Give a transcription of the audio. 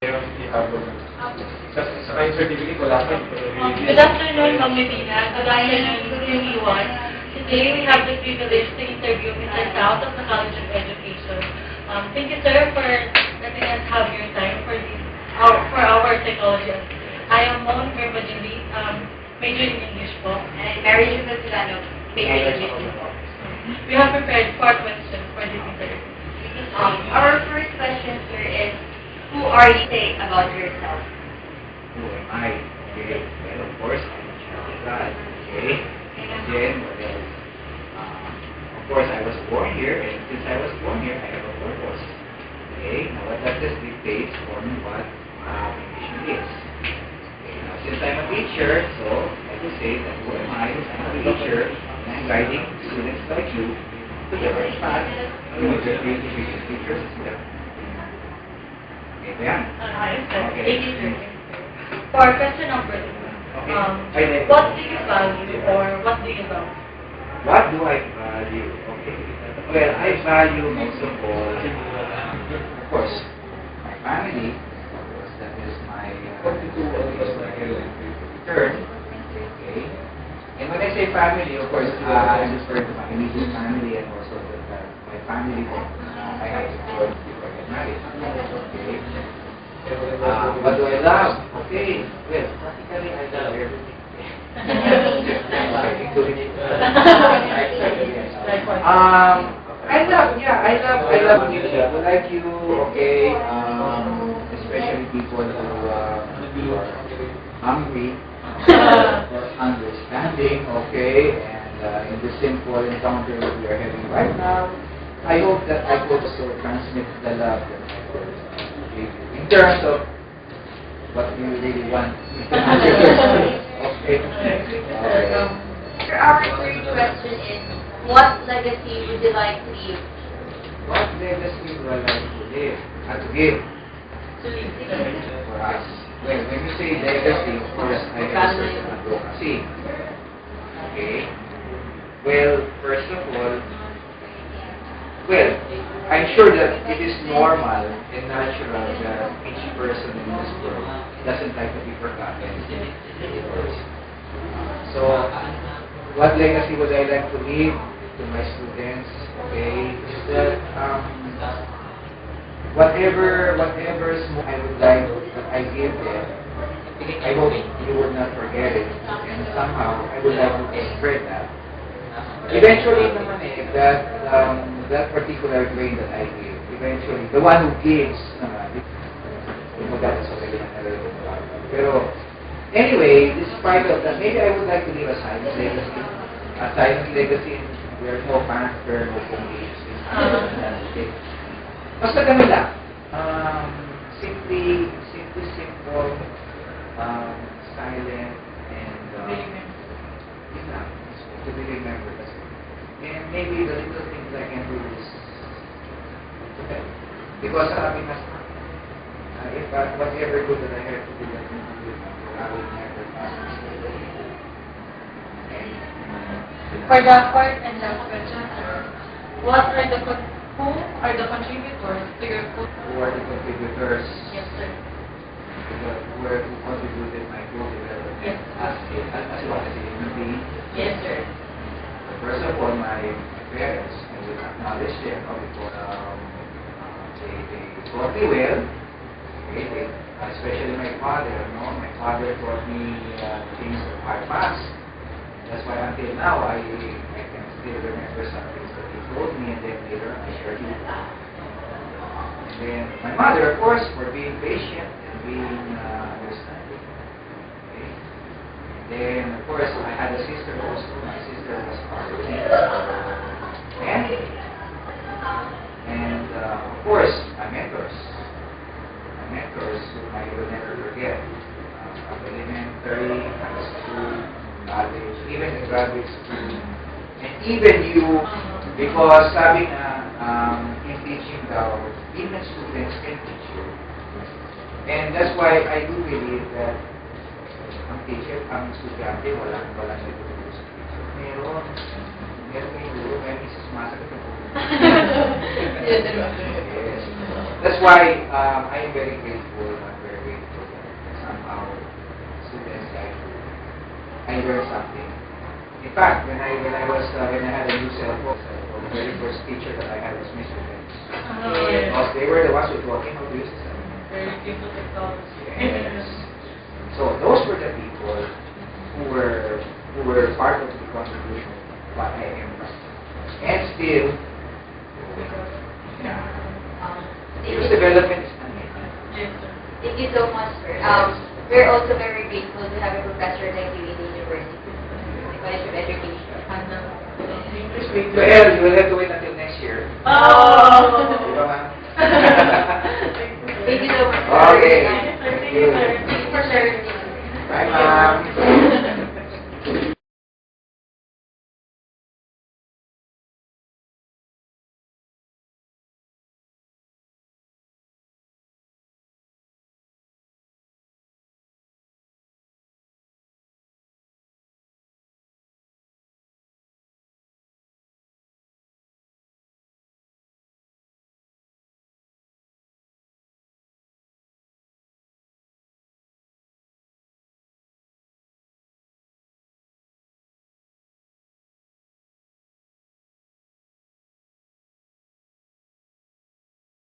Sa kayo certificate, wala ka. Good afternoon, Ma'am Medina. Good afternoon, Good everyone. Today we have the privilege to interview Mr. South of the College of Education. Thank you, sir, for letting us have your time for our psychology. I am Mon Vermajindi, major in English po. And Mary Lou Castellano, major in English po. We have prepared 4 questions for this interview. Our first question, sir, is, who are you saying about yourself? Who am I? Okay. Well, of course, I'm a child of God. Okay. And then, what else? Of course, I was born here, and since I was born here, I have a purpose. Okay. Now, what does this dictate on what my mission is? Okay. Now, since I'm a teacher, so I would say that who am I? I'm a teacher, and I'm guiding students like you to the right path. You know, just being teachers is there. Okay, then? Okay. Thank you, sir. For question number 2, what do you value or what do you love? What do I value? Okay. Well, I value most of all, of course, my family, because that is my return. Okay. And when I say family, of course, I'm referring to my immediate family and also my family I have support before I get married. Okay. What do I love? Okay. Well, practically I love everything. I love people like you, okay, especially people who are hungry, understanding, okay, and in the simple encounter that we are having right now, I hope that I could also transmit the love that I could give you. In terms of what you really want. Okay. Our third question is, what legacy would you like to leave? What legacy would I like to live? To give for us. When you say legacy, of course, I have a certain advocacy. Okay. Well, first of all, I'm sure that it is normal and natural that each person in this world doesn't like to be forgotten. So, what legacy would I like to leave to my students? Okay, is that whatever small I would like that I give them, I hope you would not forget it, and somehow I would like to spread that. Eventually, naman that particular grain that I give, eventually, the one who gives, pero anyway, despite of that, maybe I would like to leave a silent legacy. A silent legacy where no fanfare, no convictions. Basta ganun lang. Simple, silent, and to be remembered. And maybe the little things I can do is to help. Because sabi nga, if whatever good that I have to do, I can do it. I will never pass this. For the fourth and last question, sir, who are the contributors to your book? Who are the contributors? Yes, sir. Who contributed my book development as well as a human being? Yes, sir. First of all, my parents, I will acknowledge them because they taught me well. Okay, especially my father. My father taught me things by fast. That's why until now I can still remember some things that he told me, and then later I shared it. And then my mother, of course, for being patient and being understanding. Okay. And then, of course, I had a sister also. My sister was part of me. And of course, my mentors. My mentors whom I will never forget. From elementary, high school, college, even in graduate school. And even you, because sabi nga, in teaching daw, even students can teach you. And that's why I do believe that ang teacher, ang estudyante, walang nagtuturo sa teacher. Meron may guro, may misis sumasagot ng guro. Yes. That's why I am very grateful. I learned something. In fact, when I had a new cell phone, the very first teacher that I had was Mr. Benz. Because they were the ones who taught me how to use the cell phone. Very beautiful technology. Yes. So those were the people who were part of the contribution of what I am. And still, use development is amazing. Yes, sir. Thank you so much, sir. We're also very grateful to have a professor like you in the university, the College of Education. Well, you will have to wait until next year. Oh! Di ba, ma'am? Thank you so much. Okay. Thank you, sir. Thank you, sir. Thank you for sharing. Bye, ma'am.